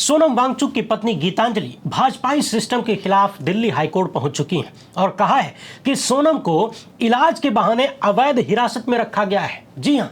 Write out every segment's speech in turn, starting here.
सोनम वांगचुक की पत्नी गीतांजलि भाजपाई सिस्टम के खिलाफ दिल्ली हाईकोर्ट पहुंच चुकी हैं और कहा है कि सोनम को इलाज के बहाने अवैध हिरासत में रखा गया है। जी हां,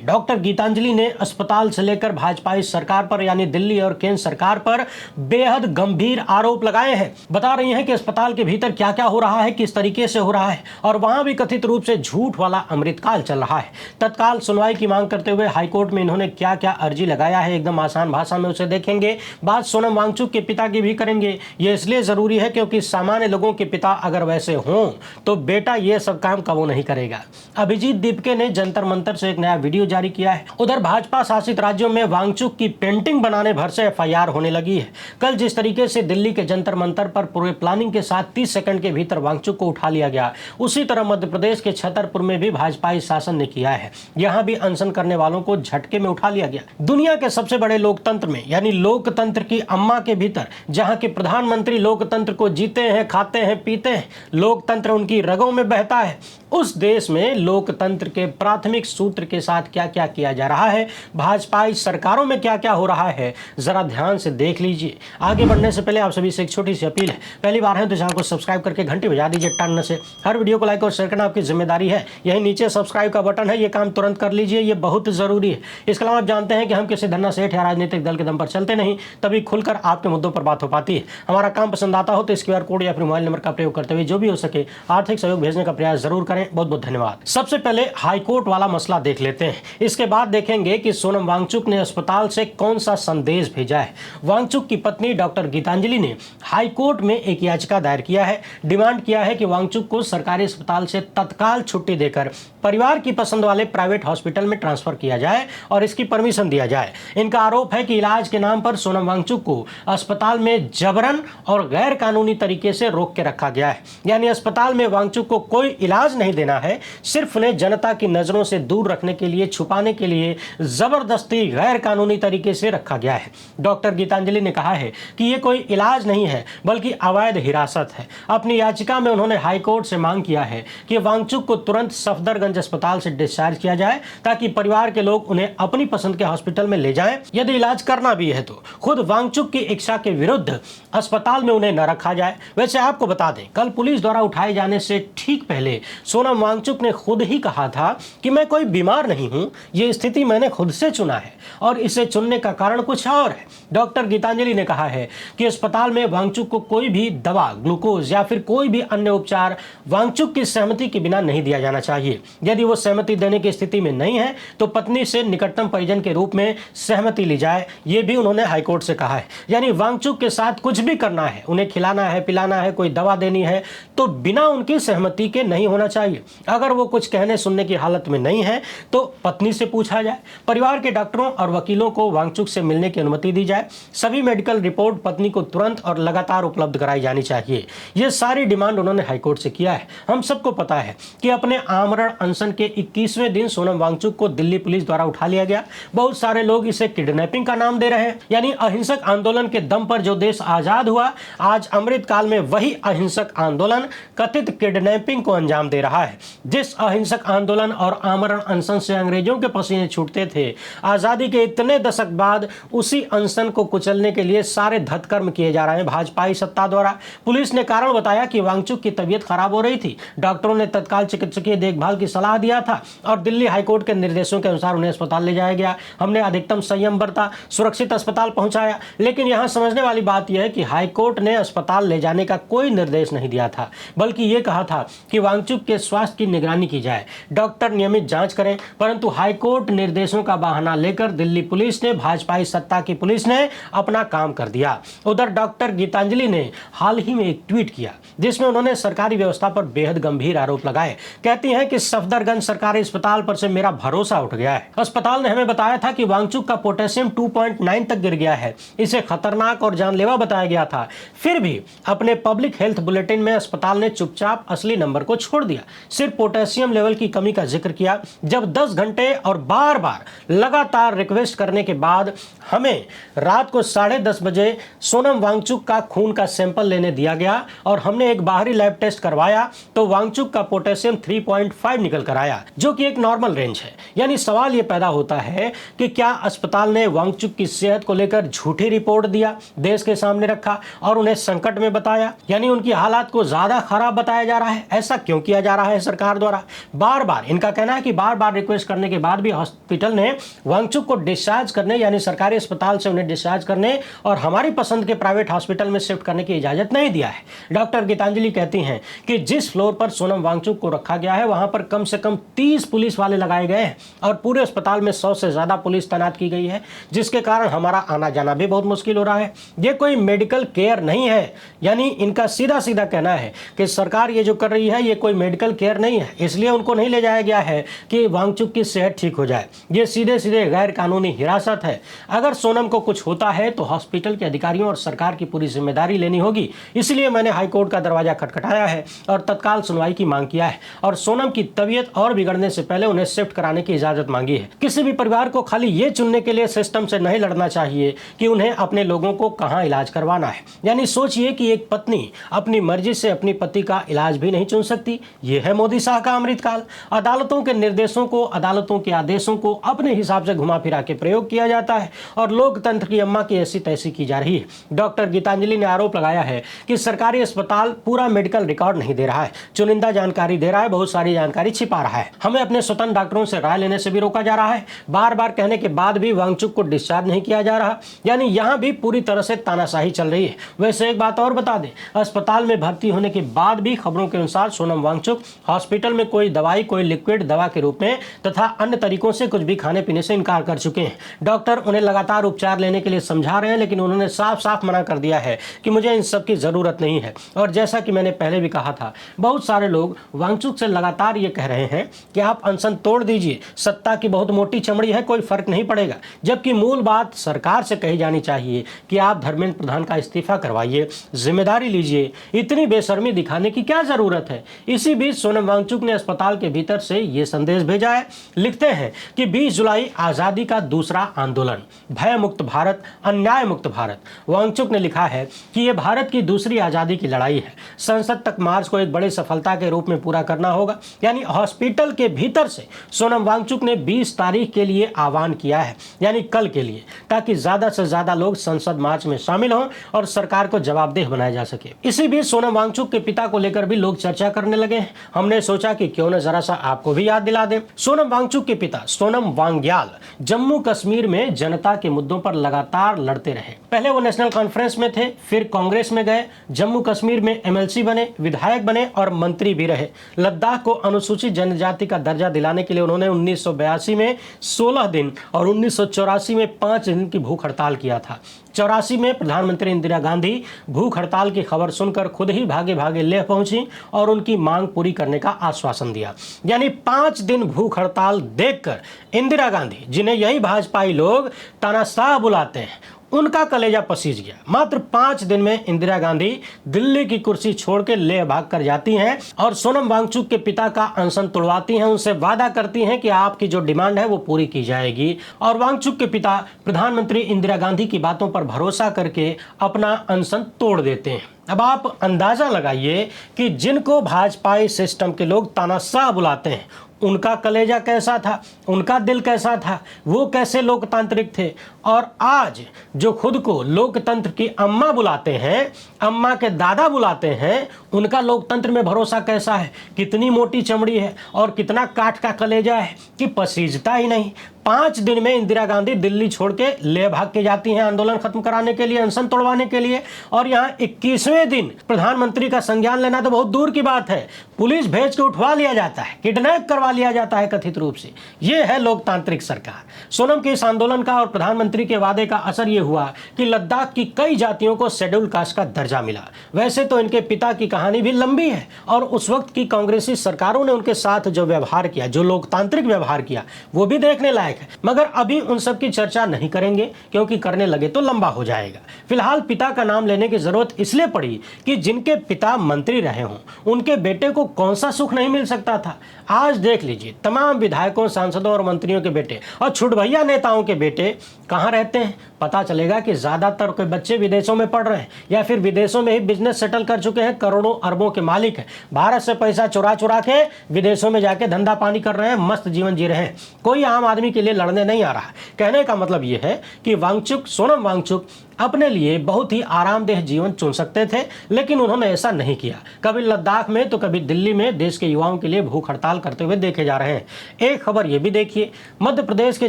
डॉक्टर गीतांजलि ने अस्पताल से लेकर भाजपाई सरकार पर यानी दिल्ली और केंद्र सरकार पर बेहद गंभीर आरोप लगाए हैं। बता रही हैं कि अस्पताल के भीतर क्या क्या हो रहा है, किस तरीके से हो रहा है और वहां भी कथित रूप से झूठ वाला अमृतकाल चल रहा है। तत्काल सुनवाई की मांग करते हुए हाईकोर्ट में इन्होंने क्या क्या अर्जी लगाया है, एकदम आसान भाषा में उसे देखेंगे। बात सोनम वांगचुक के पिता की भी करेंगे। ये इसलिए जरूरी है क्योंकि सामान्य लोगों के पिता अगर वैसे हों तो बेटा ये सब काम कबो नहीं करेगा। अभिजीत दीपके ने जंतर मंतर से एक नया वीडियो जारी किया है। उधर भाजपा शासित राज्यों में वांगचुक की पेंटिंग बनाने भर से एफआईआर होने लगी है। कल जिस तरीके से दिल्ली के जंतर मंतर पर पूरे प्लानिंग के साथ 30 सेकंड के भीतर वांगचुक को उठा लिया गया, उसी तरह मध्य प्रदेश के छतरपुर में भी भाजपाई शासन ने किया है। यहां भी अनशन करने वालों को झटके में उठा लिया गया। दुनिया के सबसे बड़े लोकतंत्र में यानी लोकतंत्र की अम्मा के भीतर जहां के प्रधानमंत्री लोकतंत्र को जीते हैं, खाते हैं, पीते हैं, लोकतंत्र उनकी रगों में बहता है, उस देश में लोकतंत्र के प्राथमिक सूत्र के साथ क्या क्या किया जा रहा है, भाजपाई सरकारों में क्या क्या हो रहा है, जरा ध्यान से देख लीजिए। आगे बढ़ने से पहले आप सभी से एक छोटी सी अपील है, पहली बार है तो चैनल को सब्सक्राइब करके घंटी बजा दीजिए टन से। हर वीडियो को लाइक और शेयर करना आपकी जिम्मेदारी है। यही नीचे सब्सक्राइब का बटन है, ये काम तुरंत कर लीजिए, ये बहुत जरूरी है। इसके अलावा आप जानते हैं कि हम किसी धन्ना सेठ या राजनीतिक दल के दम पर चलते नहीं, तभी खुलकर आपके मुद्दों पर बात हो पाती है। हमारा काम पसंद आता हो तो इस QR कोड या फिर मोबाइल नंबर का प्रयोग करते हुए जो भी हो सके आर्थिक सहयोग भेजने का प्रयास जरूर करें। बहुत बहुत धन्यवाद। सबसे पहले हाईकोर्ट वाला मसला देख लेते हैं, इसके बाद देखेंगे कि सोनम वांगचुक ने अस्पताल से कौन सा संदेश भेजा है। वांगचुक की पत्नी डॉक्टर गीतांजलि ने हाईकोर्ट में एक याचिका दायर किया है। डिमांड किया है कि वांगचुक को सरकारी अस्पताल से तत्काल छुट्टी देकर परिवार की पसंद वाले प्राइवेट हॉस्पिटल में ट्रांसफर किया जाए और इसकी परमिशन दिया जाए। इनका आरोप है कि इलाज के नाम पर सोनम वांगचुक को अस्पताल में जबरन और गैर कानूनी तरीके से रोक के रखा गया है। यानी अस्पताल में वांगचुक को कोई इलाज नहीं देना है, सिर्फ उन्हें जनता की नजरों से दूर रखने के लिए, छुपाने के लिए जबरदस्ती गैर कानूनी तरीके से रखा गया है। डॉक्टर गीतांजलि ने कहा है कि यह कोई इलाज नहीं है बल्कि अवैध हिरासत है। अपनी याचिका में उन्होंने हाईकोर्ट से मांग किया है कि वांगचुक को तुरंत सफदरगंज अस्पताल से डिस्चार्ज किया जाए ताकि परिवार के लोग उन्हें अपनी पसंद के हॉस्पिटल में ले जाएं। यदि इलाज करना भी है तो खुद वांगचुक की इच्छा के विरुद्ध अस्पताल में उन्हें न रखा जाए। वैसे आपको बता दें, कल पुलिस द्वारा उठाए जाने से ठीक पहले सोनम वांगचुक ने खुद ही कहा था कि मैं कोई बीमार नहीं हूं, यह स्थिति मैंने खुद से चुना है और इसे चुनने का कारण कुछ और है। डॉक्टर गीतांजलि ने कहा है कि अस्पताल में वांगचुक को कोई भी दवा, ग्लूकोज या फिर कोई भी अन्य उपचार वांगचुक की सहमति के बिना नहीं दिया जाना चाहिए। यदि वो सहमति देने की स्थिति में नहीं है तो पत्नी से निकटतम परिजन के रूप में सहमति ली जाए, यह भी उन्होंने हाईकोर्ट से कहा है। यानी वांगचुक के साथ कुछ भी करना है, उन्हें खिलाना है, पिलाना है, कोई दवा देनी है तो बिना उनकी सहमति के नहीं होना चाहिए। अगर वो कुछ कहने सुनने की हालत में नहीं है तो पत्नी से पूछा जाए। परिवार के डॉक्टरों और वकीलों को वांगचुक से मिलने की अनुमति दी जाए। सभी मेडिकल रिपोर्ट पत्नी को तुरंत और लगातार उपलब्ध कराई जानी चाहिए। ये सारी डिमांड उन्होंने हाईकोर्ट से किया है। हम सबको पता है कि अपने आमरण अनशन के 21वें दिन सोनम वांगचुक को दिल्ली पुलिस द्वारा उठा लिया गया। बहुत सारे लोग इसे किडनैपिंग का नाम दे रहे हैं। यानी अहिंसक आंदोलन के दम पर जो देश आजाद हुआ, आज अमृतकाल में वही अहिंसक आंदोलन कथित किडनैपिंग को अंजाम दे रहा है। जिस अहिंसक आंदोलन और आमरण अनशन से अंग्रेजों के पसीने छूटते थे, आजादी के इतने दशक बाद उसी अनशन को कुचलने के लिए सारे धतकर्म किए जा रहे हैं भाजपाई सत्ता द्वारा। पुलिस ने कारण बताया कि वांगचुक की तबीयत खराब हो रही थी। डॉक्टरों ने तत्काल चिकित्सकीय देखभाल की सलाह दिया था और दिल्ली हाईकोर्ट के निर्देशों के अनुसार उन्हें अस्पताल ले जाया गया। हमने अधिकतम संयम बरता, सुरक्षित अस्पताल पहुंचाया। लेकिन यहां समझने वाली बात यह है कि हाईकोर्ट ने अस्पताल ले जाने का कोई निर्देश नहीं दिया था, बल्कि यह कहा था कि वांगचुक के स्वास्थ्य की निगरानी की जाए, डॉक्टर नियमित जांच करें। परंतु हाईकोर्ट निर्देशों का बहाना लेकर दिल्ली पुलिस ने, भाजपाई सत्ता की पुलिस ने अपना काम कर दिया। उधर डॉक्टर गीतांजलि ने हाल ही में एक ट्वीट किया जिसमें उन्होंने सरकारी व्यवस्था पर बेहद गंभीर आरोप लगाए। कहती हैं कि सफदरगंज सरकारी अस्पताल पर से मेरा भरोसा उठ गया है। अस्पताल ने हमें बताया था कि वांगचुक का पोटेशियम 2.9 तक गिर गया है, इसे खतरनाक और जानलेवा बताया गया था। फिर भी अपने पब्लिक हेल्थ बुलेटिन में अस्पताल ने चुपचाप असली नंबर को छोड़ दिया। सिर्फ पोटेशियम लेवल की कमी का जिक्र किया, जब 10 घंटे और बार बार लगातार रिक्वेस्ट करने के बाद हमें रात को 10:30 बजे सोनम वांगचुक का खून का सैंपल लेने दिया गया और हमने एक बाहरी लैब टेस्ट करवाया तो वांगचुक का पोटेशियम 3.5 निकल कर आया, जो कि एक नॉर्मल रेंज है। यानी सवाल यह पैदा होता है कि क्या अस्पताल ने वांगचुक की सेहत को लेकर झूठी रिपोर्ट दिया, देश के सामने रखा और उन्हें संकट में बताया, यानी उनकी हालात को ज्यादा खराब बताया जा रहा है। ऐसा क्यों किया जा रहा है सरकार द्वारा? बार बार इनका कहना है कि बार बार रिक्वेस्ट करने के बाद भी हॉस्पिटल ने वांगचुक को डिस्चार्ज करने, यानी सरकारी अस्पताल से उन्हें डिस्चार्ज करने और हमारी पसंद के प्राइवेट हॉस्पिटल में शिफ्ट करने की इजाजत नहीं दिया है। डॉक्टर गीतांजलि कहती हैं कि जिस फ्लोर पर सोनम वांगचुक को रखा गया है वहां पर कम से कम 30 पुलिस वाले लगाए गए हैं और पूरे अस्पताल में 100 से ज्यादा पुलिस तैनात की गई है, जिसके कारण हमारा आना जाना भी बहुत मुश्किल हो रहा है। ये कोई मेडिकल केयर नहीं है। यानी इनका सीधा सीधा कहना है कि सरकार ये जो कर रही है ये कोई मेडिकल केयर नहीं है, इसलिए उनको नहीं ले जाया गया है कि वांगचुक की सेहत ठीक हो जाए। ये सीधे सीधे गैर कानूनी हिरासत है। अगर सोनम को कुछ होता है तो हॉस्पिटल के अधिकारियों और सरकार की पूरी जिम्मेदारी लेनी होगी। इसलिए मैंने हाईकोर्ट का दरवाजा खटखटाया है और तत्काल सुनवाई की मांग किया है और सोनम की तबीयत और बिगड़ने से पहले उन्हें शिफ्ट कराने की इजाजत मांगी है। किसी भी परिवार को खाली ये चुनने के लिए सिस्टम से नहीं लड़ना चाहिए कि उन्हें अपने लोगों को कहां इलाज करवाना है। यानी सोचिए कि एक पत्नी अपनी मर्जी से अपनी पति का इलाज भी नहीं चुन सकती। यह है मोदी शाह का अमृतकाल। अदालतों के निर्देशों को, अदालतों के आदेशों को अपने हिसाब से घुमा फिरा के प्रयोग किया जाता है और लोकतंत्र की अम्मा की ऐसी तैसी की जा रही है। डॉक्टर गीतांजलि ने आरोप लगाया है कि सरकारी अस्पताल पूरा मेडिकल रिकॉर्ड नहीं दे रहा है, चुनिंदा जानकारी दे रहा है, बहुत सारी जानकारी छिपा रहा है। हमें अपने स्वतंत्र डॉक्टरों से राय लेने से भी रोका जा रहा है। बार बार कहने के बाद भी वांगचुक को डिस्चार्ज नहीं किया जा रहा। यानी यहां भी पूरी तरह से तानाशाही चल रही है। वैसे एक बात और बता दें, अस्पताल में भर्ती होने के बाद भी खबरों के अनुसार सोनम वांगचुक हॉस्पिटल में कोई दवाई, कोई लिक्विड दवा के रूप में तथा अन्य तरीकों से कुछ भी खाने पीने से इनकार कर चुके हैं। डॉक्टर उन्हें लगातार उपचार लेने के लिए समझा रहे हैं, लेकिन उन्होंने साफ साफ मना कर दिया है कि मुझे इन सब की जरूरत नहीं है। और जैसा कि मैंने पहले भी कहा था, बहुत सारे लोग वांगचुक से लगातार ये कह रहे हैं कि आप अनशन तोड़ दीजिए, सत्ता की बहुत मोटी चमड़ी है, कोई फर्क नहीं पड़ेगा। जबकि मूल बात सरकार से कही जानी चाहिए कि आप धर्मेंद्र प्रधान का इस्तीफा करवाइए, जिम्मेदारी लीजिए। इतनी बेशर्मी दिखाने की क्या जरूरत है? इसी बीच सोनम वांगचुक ने अस्पताल के भीतर से ये संदेश भेजा है। लिखते हैं कि 20 जुलाई आजादी का दूसरा आंदोलन, भय मुक्त भारत, अन्याय मुक्त भारत। वांगचुक ने लिखा है कि यह भारत की दूसरी आजादी की लड़ाई है। संसद तक मार्च को एक बड़ी सफलता के रूप में पूरा करना होगा। यानी हॉस्पिटल के भीतर से सोनम वांगचुक ने 20 तारीख के लिए आह्वान किया है, यानी कल के लिए, ताकि ज्यादा से ज्यादा लोग संसद मार्च में शामिल हों और सरकार को जवाबदेह बनाया जा सके। इसी बीच सोनम वांगचुक के पिता को लेकर भी लोग चर्चा करने लगे हैं। हमने सोचा कि क्यों न जरा सा आपको भी याद दिला दें। सोनम वांगचुक के पिता सोनम वांग्याल जम्मू कश्मीर में जनता के मुद्दों पर लगातार लड़ते रहे। पहले वो नेशनल कॉन्फ्रेंस में थे, फिर कांग्रेस में गए, जम्मू कश्मीर में एमएलसी बने, विधायक बने और मंत्री भी रहे। लद्दाख को अनुसूचित जनजाति का दर्जा दिलाने के लिए उन्होंने 1982 में 16 दिन और 1984 में 5 दिन की भूख हड़ताल किया था। 84 में प्रधानमंत्री इंदिरा गांधी भूख हड़ताल की खबर सुनकर खुद ही भागे भागे लेह पहुंची और उनकी मांग पूरी करने का आश्वासन दिया। यानी 5 दिन भूख हड़ताल देखकर इंदिरा गांधी, जिन्हें यही भाजपाई लोग तानाशाह बुलाते हैं, उनका कलेजा पसीज गया। मात्र 5 दिन में इंदिरा गांधी दिल्ली की कुर्सी छोड़ के लेह भाग कर जाती हैं और सोनम वांगचुक के पिता का अनशन तोड़वाती हैं। उनसे वादा करती हैं कि आपकी जो डिमांड है वो पूरी की जाएगी। और वांगचुक के पिता प्रधानमंत्री इंदिरा गांधी की बातों पर भरोसा करके अपना अनशन तोड़ देते हैं। अब आप अंदाजा लगाइए कि जिनको भाजपाई सिस्टम के लोग तानाशाह बुलाते हैं, उनका कलेजा कैसा था, उनका दिल कैसा था, वो कैसे लोकतांत्रिक थे। और आज जो खुद को लोकतंत्र की अम्मा बुलाते हैं, अम्मा के दादा बुलाते हैं, उनका लोकतंत्र में भरोसा कैसा है, कितनी मोटी चमड़ी है और कितना काठ का कलेजा है कि पसीजता ही नहीं। 5 दिन में इंदिरा गांधी दिल्ली छोड़ के लेह भाग के जाती हैं आंदोलन खत्म कराने के लिए, अनशन तोड़वाने के लिए। और यहाँ 21वें दिन प्रधानमंत्री का संज्ञान लेना तो बहुत दूर की बात है, पुलिस भेज के उठवा लिया जाता है, किडनैप करवा लिया जाता है कथित रूप से। ये है लोकतांत्रिक सरकार। सोनम के इस आंदोलन का और प्रधानमंत्री के वादे का असर ये हुआ कि लद्दाख की कई जातियों को शेड्यूल कास्ट का दर्जा मिला। वैसे तो इनके पिता की कहानी भी लंबी है और उस वक्त की कांग्रेसी सरकारों ने उनके साथ जो व्यवहार किया, जो लोकतांत्रिक व्यवहार किया, वो भी देखने लायक। अनेक है, मगर अभी उन सब की चर्चा नहीं करेंगे क्योंकि करने लगे तो लंबा हो जाएगा। फिलहाल पिता का नाम लेने की जरूरत इसलिए पड़ी कि जिनके पिता मंत्री रहे हों उनके बेटे को कौन सा सुख नहीं मिल सकता था। आज देख लीजिए, तमाम विधायकों, सांसदों और मंत्रियों के बेटे और छुटभैया नेताओं के बेटे कहाँ रहते हैं। पता चलेगा कि ज्यादातर के बच्चे विदेशों में पढ़ रहे हैं या फिर विदेशों में ही बिजनेस सेटल कर चुके हैं, करोड़ों अरबों के मालिक हैं, भारत से पैसा चुरा चुरा के विदेशों में जाके धंधा पानी कर रहे हैं, मस्त जीवन जी रहे हैं। कोई आम आदमी के लिए लड़ने नहीं आ रहा। कहने का मतलब यह है कि वांगचुक, सोनम वांगचुक अपने लिए बहुत ही आरामदेह जीवन चुन सकते थे, लेकिन उन्होंने ऐसा नहीं किया। कभी लद्दाख में तो कभी दिल्ली में देश के युवाओं के लिए भूख हड़ताल करते हुए देखे जा रहे हैं। एक खबर यह भी देखिए, मध्य प्रदेश के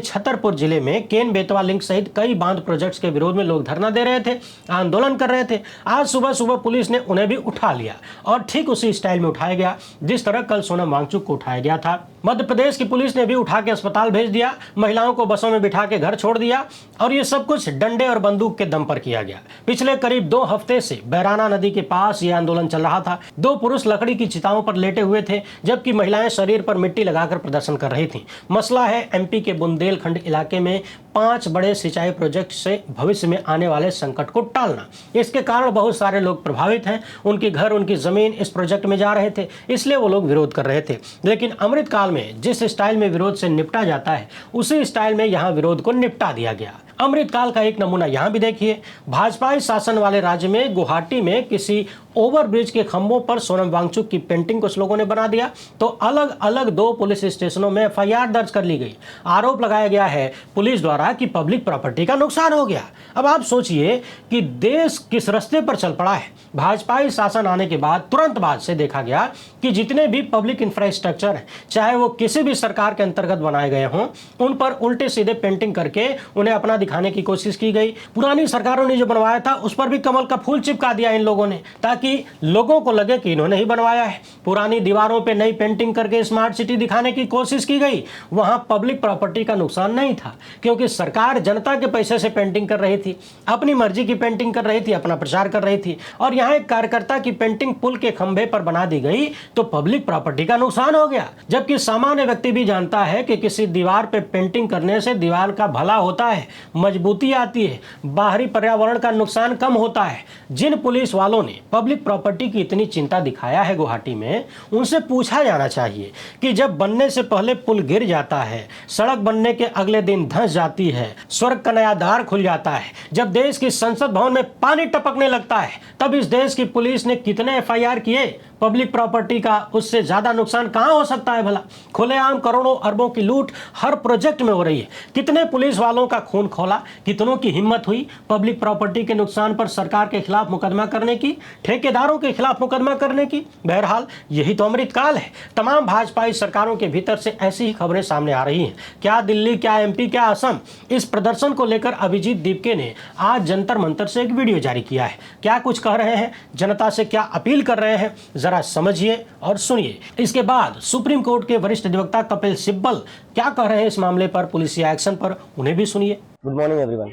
छतरपुर जिले में केन बेतवा लिंक सहित कई बांध प्रोजेक्ट्स के विरोध में लोग धरना दे रहे थे, आंदोलन कर रहे थे। आज सुबह सुबह पुलिस ने उन्हें भी उठा लिया और ठीक उसी स्टाइल में उठाया गया जिस तरह कल सोनम वांगचुक को उठाया गया था। मध्य प्रदेश की पुलिस ने भी उठा के अस्पताल भेज दिया, महिलाओं को बसों में बिठा के घर छोड़ दिया और ये सब कुछ डंडे और बंदूक के दम पर किया गया। पिछले करीब 2 हफ्ते से बैराना नदी के पास ये आंदोलन चल रहा था। 2 पुरुष लकड़ी की चिताओं पर लेटे हुए थे जबकि महिलाएं शरीर पर मिट्टी लगाकर प्रदर्शन कर रही थीं। मसला है एमपी के बुंदेलखंड इलाके में 5 बड़े सिंचाई प्रोजेक्ट से भविष्य में आने वाले संकट को टालना। इसके कारण बहुत सारे लोग प्रभावित हैं, उनके घर, उनकी जमीन इस प्रोजेक्ट में जा रहे थे, इसलिए वो लोग विरोध कर रहे थे। लेकिन अमृतकाल में जिस स्टाइल में विरोध से निपटा जाता है उसी स्टाइल में यहाँ विरोध को निपटा दिया गया। अमृतकाल का एक नमूना यहाँ भी देखिए। भाजपाई शासन वाले राज्य में गुवाहाटी में किसी ओवरब्रिज के खंभों पर सोनम वांगचुक की पेंटिंग कुछ लोगों ने बना दिया तो अलग अलग 2 पुलिस स्टेशनों में एफआईआर दर्ज कर ली गई। आरोप लगाया गया है पुलिस द्वारा कि पब्लिक प्रॉपर्टी का नुकसान हो गया। अब आप सोचिए कि देश किस रास्ते पर चल पड़ा है। भाजपाई शासन आने के बाद तुरंत बाद से देखा गया कि जितने भी पब्लिक इंफ्रास्ट्रक्चर हैं, चाहे वो किसी भी सरकार के अंतर्गत बनाए गए हों, उन पर उल्टे सीधे पेंटिंग करके उन्हें अपना दिखाने की कोशिश की गई। पुरानी सरकारों ने जो बनवाया था उस पर भी कमल का फूल चिपका दिया इन लोगों ने ताकि लोगों को लगे कि इन्होंने ही बनवाया है। पुरानी दीवारों पे नई पेंटिंग करके स्मार्ट सिटी दिखाने की कोशिश की गई। वहां पब्लिक प्रॉपर्टी का नुकसान नहीं था क्योंकि सरकार जनता के पैसे से पेंटिंग कर रही थी, अपनी मर्जी की पेंटिंग कर रही थी, अपना प्रचार कर रही थी। और यहाँ एक कार्यकर्ता की पेंटिंग पुल के खंभे पर बना दी गई तो पब्लिक प्रॉपर्टी का नुकसान हो गया। जबकि सामान्य व्यक्ति भी जानता है कि किसी दीवार पे पेंटिंग करने से दीवार का भला होता है, मजबूती आती है, बाहरी पर्यावरण का नुकसान कम होता है। जिन पुलिस वालों ने पब्लिक प्रॉपर्टी की इतनी चिंता दिखाया है गुवाहाटी में, उनसे पूछा जाना चाहिए कि जब बनने से पहले पुल गिर जाता है, सड़क बनने के अगले दिन धंस जाती है, स्वर्ग का नया द्वार खुल जाता है, जब देश की संसद भवन में पानी टपकने लगता है, तब इस देश की पुलिस ने कितने एफआईआर किए। पब्लिक प्रॉपर्टी का उससे ज्यादा नुकसान कहां हो सकता है भला। खुलेआम करोड़ों अरबों की लूट हर प्रोजेक्ट में हो रही है। कितने पुलिस वालों का खून खौला, कितनों की हिम्मत हुई पब्लिक प्रॉपर्टी के नुकसान पर सरकार के खिलाफ मुकदमा करने की, ठेकेदारों के खिलाफ मुकदमा करने की। बहरहाल यही तो अमृतकाल है। तमाम भाजपाई सरकारों के भीतर से ऐसी ही खबरें सामने आ रही हैं। क्या दिल्ली, क्या एमपी, क्या असम। इस प्रदर्शन को लेकर अभिजीत दीपके ने आज जंतर मंतर से एक वीडियो जारी किया है। क्या कुछ कह रहे हैं, जनता से क्या अपील कर रहे हैं, जरा समझिए और सुनिए। इसके बाद सुप्रीम कोर्ट के वरिष्ठ अधिवक्ता कपिल सिब्बल क्या कह रहे हैं इस मामले पर, पुलिस एक्शन पर, उन्हें भी सुनिए। Good morning everyone.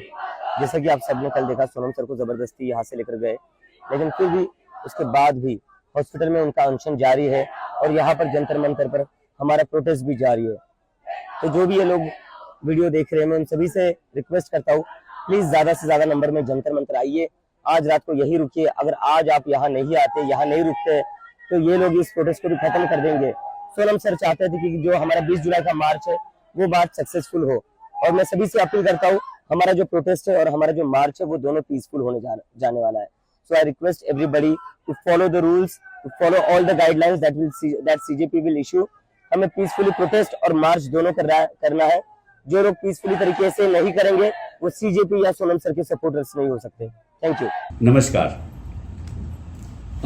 जैसा कि आप सबने कल देखा, सोनम सर को जबरदस्ती यहाँ से लेकर गए, लेकिन फिर भी उसके बाद भी हॉस्पिटल में उनका अनशन जारी है और यहाँ पर जंतर मंतर पर हमारा प्रोटेस्ट भी जारी है। तो जो भी ये लोग वीडियो देख रहे हैं, मैं उन सभी से रिक्वेस्ट करता हूँ, प्लीज ज्यादा से ज्यादा नंबर में जंतर मंतर आइए। आज रात को यही रुकिए। अगर आज आप यहाँ नहीं आते, यहाँ नहीं रुकते, तो ये लोग इस प्रोटेस्ट को भी खत्म कर देंगे। सोनम सर चाहते थे कि जो हमारा 20 जुलाई का मार्च है वो मार्च सक्सेसफुल हो, और मैं सभी से अपील करता हूँ, हमारा जो प्रोटेस्ट है और हमारा जो मार्च है वो दोनों पीसफुल होने जाने वाला है। So I request everybody to follow the rules, to follow all the guidelines that CJP will issue. हमें पीसफुली प्रोटेस्ट और मार्च दोनों करना है। जो लोग पीसफुली तरीके से नहीं करेंगे वो सीजेपी या सोनम सर के सपोर्टर्स नहीं हो सकते। Thank you. नमस्कार।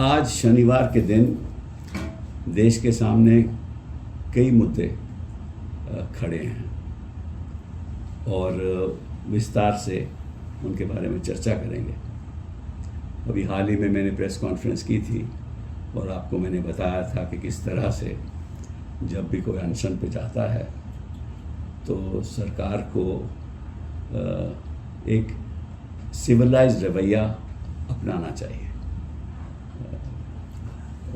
आज शनिवार के दिन देश के सामने कई मुद्दे खड़े हैं और विस्तार से उनके बारे में चर्चा करेंगे। अभी हाल ही में मैंने प्रेस कॉन्फ्रेंस की थी और आपको मैंने बताया था कि किस तरह से जब भी कोई अनशन पे जाता है तो सरकार को एक सिविलाइज्ड रवैया अपनाना चाहिए।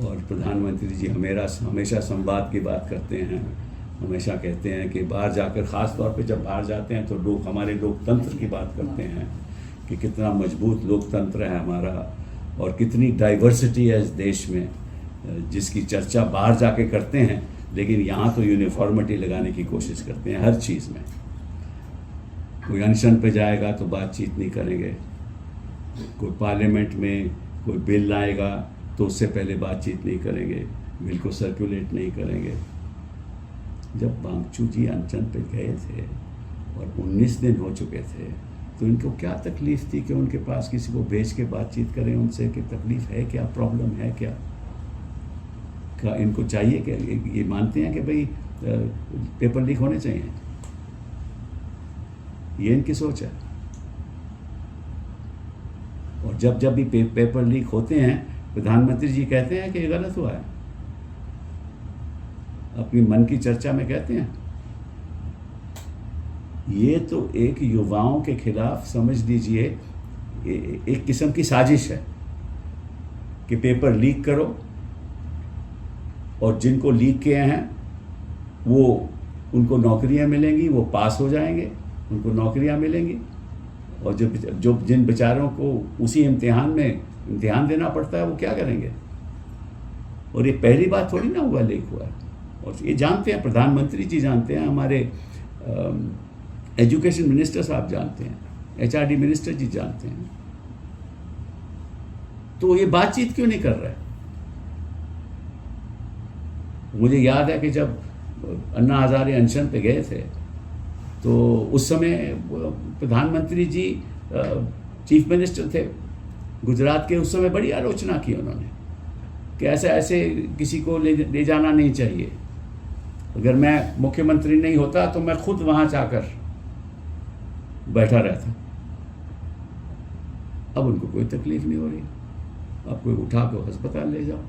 और प्रधानमंत्री जी हमेशा संवाद की बात करते हैं हमेशा कहते हैं कि बाहर जाकर, ख़ास तौर पे जब बाहर जाते हैं तो लोग हमारे लोकतंत्र की बात करते हैं कि कितना मजबूत लोकतंत्र है हमारा और कितनी डाइवर्सिटी है इस देश में, जिसकी चर्चा बाहर जाके करते हैं, लेकिन यहाँ तो यूनिफॉर्मिटी लगाने की कोशिश करते हैं हर चीज़ में। कोई अनशन पे जाएगा तो बातचीत नहीं करेंगे, कोई पार्लियामेंट में कोई बिल लाएगा तो उससे पहले बातचीत नहीं करेंगे, बिल को सर्कुलेट नहीं करेंगे। जब वांगचुक जी अनशन पे गए थे और 19 दिन हो चुके थे तो इनको क्या तकलीफ़ थी कि उनके पास किसी को भेज के बातचीत करें उनसे कि तकलीफ़ है क्या, प्रॉब्लम है क्या? क्या इनको चाहिए कि ये मानते हैं कि भाई पेपर लीक होने चाहिए? ये इनकी सोच है। और जब भी पेपर लीक होते हैं प्रधानमंत्री जी कहते हैं कि ये गलत हुआ है, अपनी मन की चर्चा में कहते हैं। ये तो एक युवाओं के खिलाफ समझ लीजिए एक किस्म की साजिश है कि पेपर लीक करो और जिनको लीक किए हैं वो उनको नौकरियां मिलेंगी, वो पास हो जाएंगे, उनको नौकरियां मिलेंगी, और जो जिन बेचारों को उसी इम्तिहान देना पड़ता है वो क्या करेंगे? और ये पहली बात थोड़ी ना हुआ लीक हुआ है, और ये जानते हैं, प्रधानमंत्री जी जानते हैं, हमारे एजुकेशन मिनिस्टर साहब जानते हैं, HRD मिनिस्टर जी जानते हैं। तो ये बातचीत क्यों नहीं कर रहे? मुझे याद है कि जब अन्ना हजारे अनशन पे गए थे तो उस समय प्रधानमंत्री जी चीफ मिनिस्टर थे गुजरात के, उस समय बड़ी आलोचना की उन्होंने कि ऐसे किसी को ले जाना नहीं चाहिए। अगर मैं मुख्यमंत्री नहीं होता तो मैं खुद वहाँ जाकर बैठा रहता। अब उनको कोई तकलीफ नहीं हो रही, अब कोई उठा के अस्पताल ले जाओ,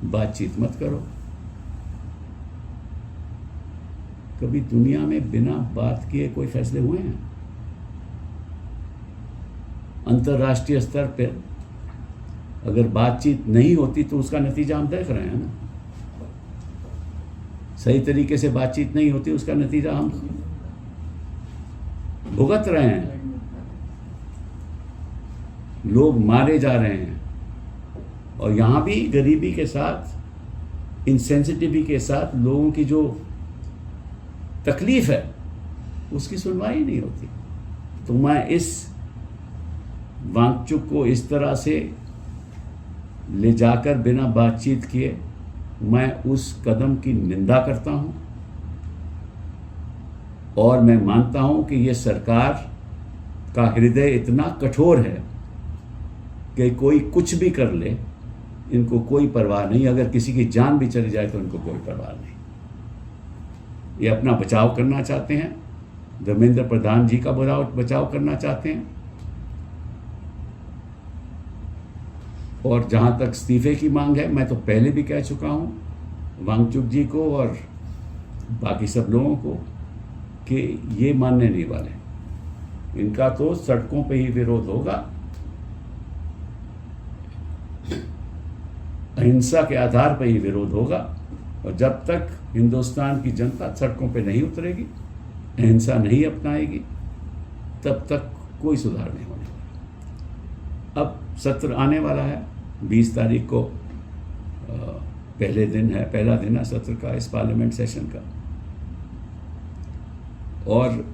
बातचीत मत करो। कभी दुनिया में बिना बात किए कोई फैसले हुए हैं? अंतर्राष्ट्रीय स्तर पर अगर बातचीत नहीं होती तो उसका नतीजा हम देख रहे हैं ना। सही तरीके से बातचीत नहीं होती, उसका नतीजा हम भुगत रहे हैं। लोग मारे जा रहे हैं, और यहां भी गरीबी के साथ, इनसेंसिटिविटी के साथ लोगों की जो तकलीफ है उसकी सुनवाई नहीं होती। तो मैं इस वांगचुक को इस तरह से ले जाकर बिना बातचीत किए मैं उस कदम की निंदा करता हूं, और मैं मानता हूं कि ये सरकार का हृदय इतना कठोर है कि कोई कुछ भी कर ले, इनको कोई परवाह नहीं। अगर किसी की जान भी चली जाए तो इनको कोई परवाह नहीं। ये अपना बचाव करना चाहते हैं, धर्मेंद्र प्रधान जी का बचाव करना चाहते हैं। और जहां तक इस्तीफे की मांग है, मैं तो पहले भी कह चुका हूं वांगचुक जी को और बाकी सब लोगों को कि ये मानने नहीं वाले। इनका तो सड़कों पे ही विरोध होगा, अहिंसा के आधार पर ही विरोध होगा, और जब तक हिंदुस्तान की जनता सड़कों पे नहीं उतरेगी, अहिंसा नहीं अपनाएगी, तब तक कोई सुधार नहीं होने वाला। अब सत्र आने वाला है 20 तारीख को, पहला दिन है सत्र का, इस पार्लियामेंट सेशन का। और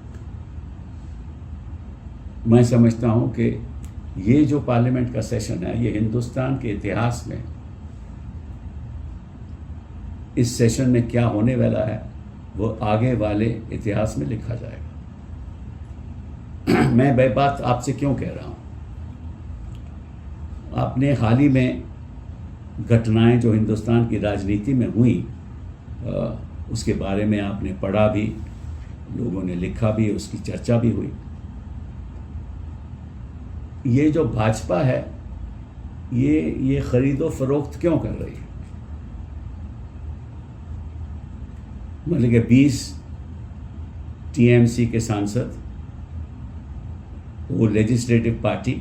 मैं समझता हूं कि ये जो पार्लियामेंट का सेशन है, ये हिंदुस्तान के इतिहास में इस सेशन में क्या होने वाला है वो आगे वाले इतिहास में लिखा जाएगा। मैं वह बात आपसे क्यों कह रहा हूं? आपने हाल ही में घटनाएं जो हिंदुस्तान की राजनीति में हुई उसके बारे में आपने पढ़ा भी, लोगों ने लिखा भी, उसकी चर्चा भी हुई। ये जो भाजपा है ये खरीदो फरोख्त क्यों कर रही है? मतलब कि 20 टीएमसी के सांसद, वो लेजिस्लेटिव पार्टी,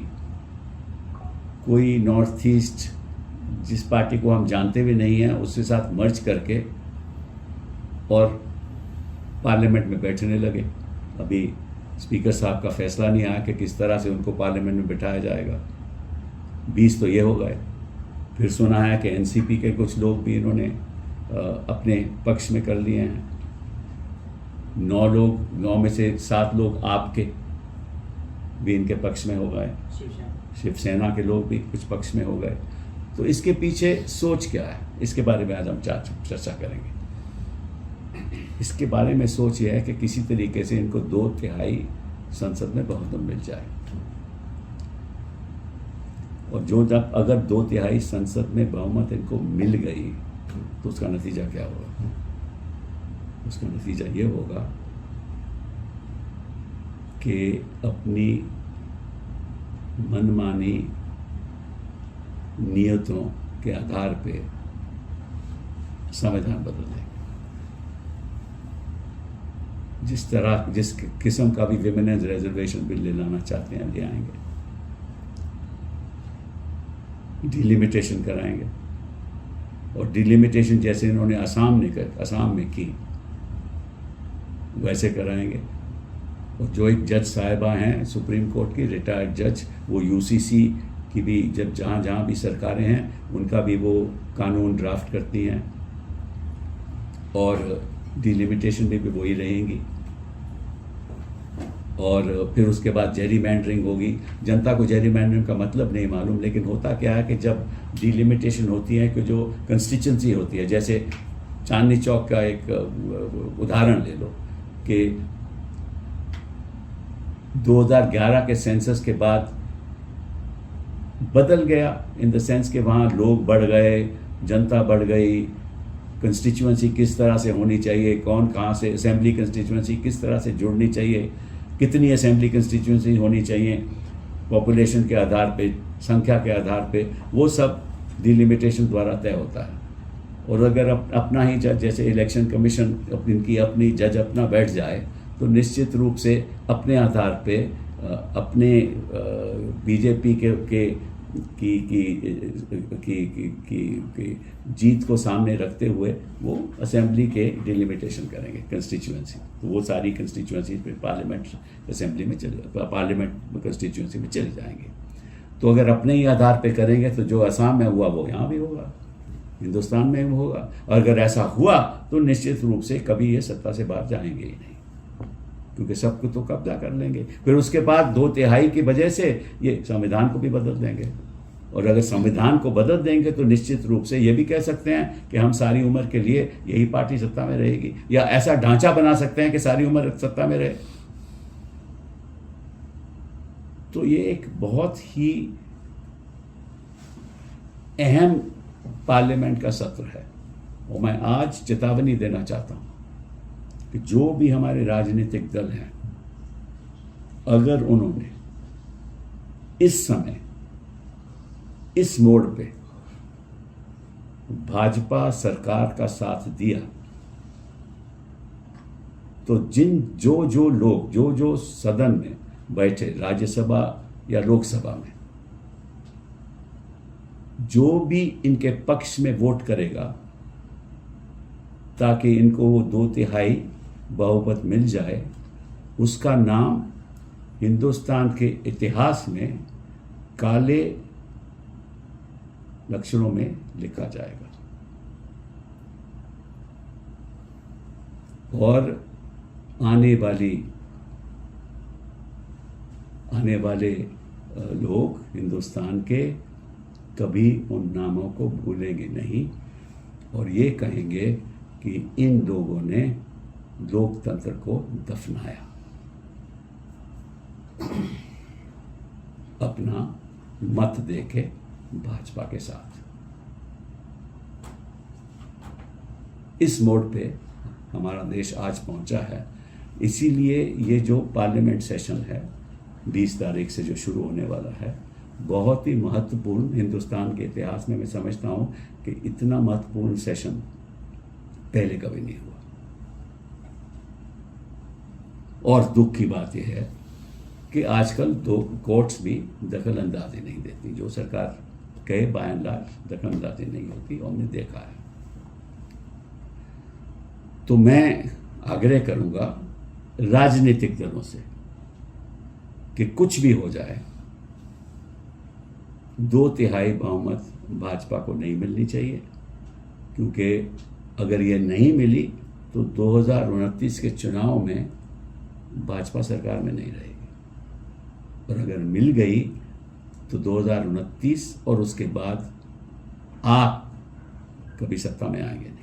कोई नॉर्थ ईस्ट जिस पार्टी को हम जानते भी नहीं हैं उसके साथ मर्ज करके और पार्लियामेंट में बैठने लगे। अभी स्पीकर साहब का फैसला नहीं आया कि किस तरह से उनको पार्लियामेंट में बिठाया जाएगा। 20 तो ये हो गए। फिर सुना है कि एनसीपी के कुछ लोग भी इन्होंने अपने पक्ष में कर लिए हैं। 9 में से 7 लोग आपके भी इनके पक्ष में हो गए, शिवसेना के लोग भी कुछ पक्ष में हो गए। तो इसके पीछे सोच क्या है, इसके बारे में आज हम चर्चा करेंगे। इसके बारे में सोच यह है कि किसी तरीके से इनको 2/3 संसद में बहुमत मिल जाए, और जब अगर 2/3 संसद में बहुमत इनको मिल गई तो उसका नतीजा क्या होगा? उसका नतीजा ये होगा कि अपनी मनमानी नियतों के आधार पे संविधान बदल देंगे। जिस किस्म का भी विमेन्स रिजर्वेशन बिल ले लाना चाहते हैं ले आएंगे, डिलिमिटेशन कराएंगे, और डिलिमिटेशन जैसे इन्होंने असम में की वैसे कराएंगे। और जो एक जज साहिबा हैं सुप्रीम कोर्ट की, रिटायर्ड जज, वो यूसीसी की भी जब जहाँ भी सरकारें हैं उनका भी वो कानून ड्राफ्ट करती हैं, और डिलिमिटेशन में भी वही रहेंगी। और फिर उसके बाद जेरीमैंडरिंग होगी। जनता को जेरीमैंडरिंग का मतलब नहीं मालूम, लेकिन होता क्या है कि जब डिलिमिटेशन होती है कि जो कंस्टिट्यूंसी होती है, जैसे चांदनी चौक का एक उदाहरण ले लो कि 2011 के सेंसस के बाद बदल गया, इन द सेंस कि वहाँ लोग बढ़ गए, जनता बढ़ गई, कंस्टिट्यूंसी किस तरह से होनी चाहिए, कौन कहाँ से, असेंबली कंस्टिट्यूंसी किस तरह से जुड़नी चाहिए, कितनी असेंबली कंस्टिट्यूंसी होनी चाहिए, पॉपुलेशन के आधार पे, संख्या के आधार पे, वो सब डिलिमिटेशन द्वारा तय होता है। और अगर अपना ही जज, जैसे इलेक्शन कमीशन इनकी अपनी जज अपना बैठ जाए, तो निश्चित रूप से अपने आधार पे अपने बीजेपी की जीत को सामने रखते हुए वो असेंबली के डिलिमिटेशन करेंगे कंस्टिट्यूंसी। तो वो सारी कंस्टिट्यूंसी फिर पार्लियामेंट असेंबली में पार्लियामेंट कंस्टिट्यूंसी में चली जाएंगे। तो अगर अपने ही आधार पे करेंगे तो जो असम में हुआ वो यहाँ भी होगा, हिंदुस्तान में भी होगा। और अगर ऐसा हुआ तो निश्चित रूप से कभी ये सत्ता से बाहर जाएंगे ही नहीं, क्योंकि सबको तो कब्जा कर लेंगे। फिर उसके बाद 2/3 की वजह से ये संविधान को भी बदल देंगे, और अगर संविधान को बदल देंगे तो निश्चित रूप से ये भी कह सकते हैं कि हम सारी उम्र के लिए यही पार्टी सत्ता में रहेगी, या ऐसा ढांचा बना सकते हैं कि सारी उम्र सत्ता में रहे। तो ये एक बहुत ही अहम पार्लियामेंट का सत्र है, और मैं आज चेतावनी देना चाहता हूं कि जो भी हमारे राजनीतिक दल हैं, अगर उन्होंने इस समय इस मोड़ पे भाजपा सरकार का साथ दिया, तो जो लोग जो सदन में बैठे, राज्यसभा या लोकसभा में, जो भी इनके पक्ष में वोट करेगा ताकि इनको वो 2/3 बहुमत मिल जाए, उसका नाम हिंदुस्तान के इतिहास में काले अक्षरों में लिखा जाएगा। और आने वाले लोग हिंदुस्तान के कभी उन नामों को भूलेंगे नहीं, और ये कहेंगे कि इन लोगों ने लोकतंत्र को दफनाया, अपना मत देके भाजपा के साथ। इस मोड़ पे हमारा देश आज पहुंचा है। इसीलिए ये जो पार्लियामेंट सेशन है 20 तारीख से जो शुरू होने वाला है, बहुत ही महत्वपूर्ण, हिंदुस्तान के इतिहास में मैं समझता हूं कि इतना महत्वपूर्ण सेशन पहले कभी नहीं हुआ। और दुख की बात यह है कि आजकल तो कोर्ट्स भी दखल अंदाजी नहीं देती, जो सरकार कहे बाय एंड लार्ज दखल अंदाजी नहीं होती, और हमने देखा है। तो मैं आग्रह करूंगा राजनीतिक दलों से कि कुछ भी हो जाए 2/3 बहुमत भाजपा को नहीं मिलनी चाहिए, क्योंकि अगर ये नहीं मिली तो 2029 के चुनाव में भाजपा सरकार में नहीं रहेगी, और अगर मिल गई तो 2029 और उसके बाद आप कभी सत्ता में आएंगे नहीं।